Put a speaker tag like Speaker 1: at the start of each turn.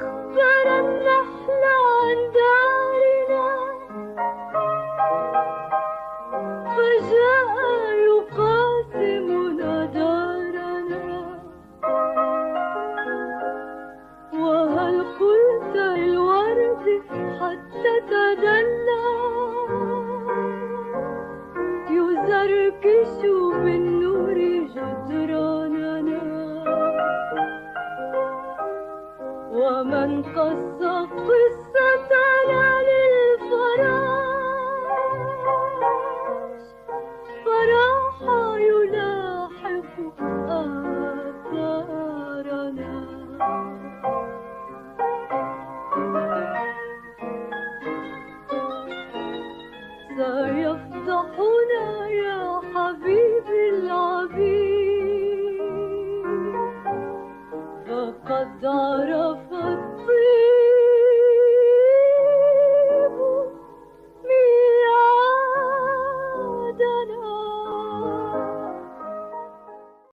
Speaker 1: أخبر النحل عن دارنا فجاء يقاسمنا دارنا. وهل قلت للورد حتى تدلى يزركش بالنور جدراننا؟ ومن قص قصتنا للفراش فراح يلاحق آثارنا. سيفضحنا يا حبيبي العبيد فقد عرف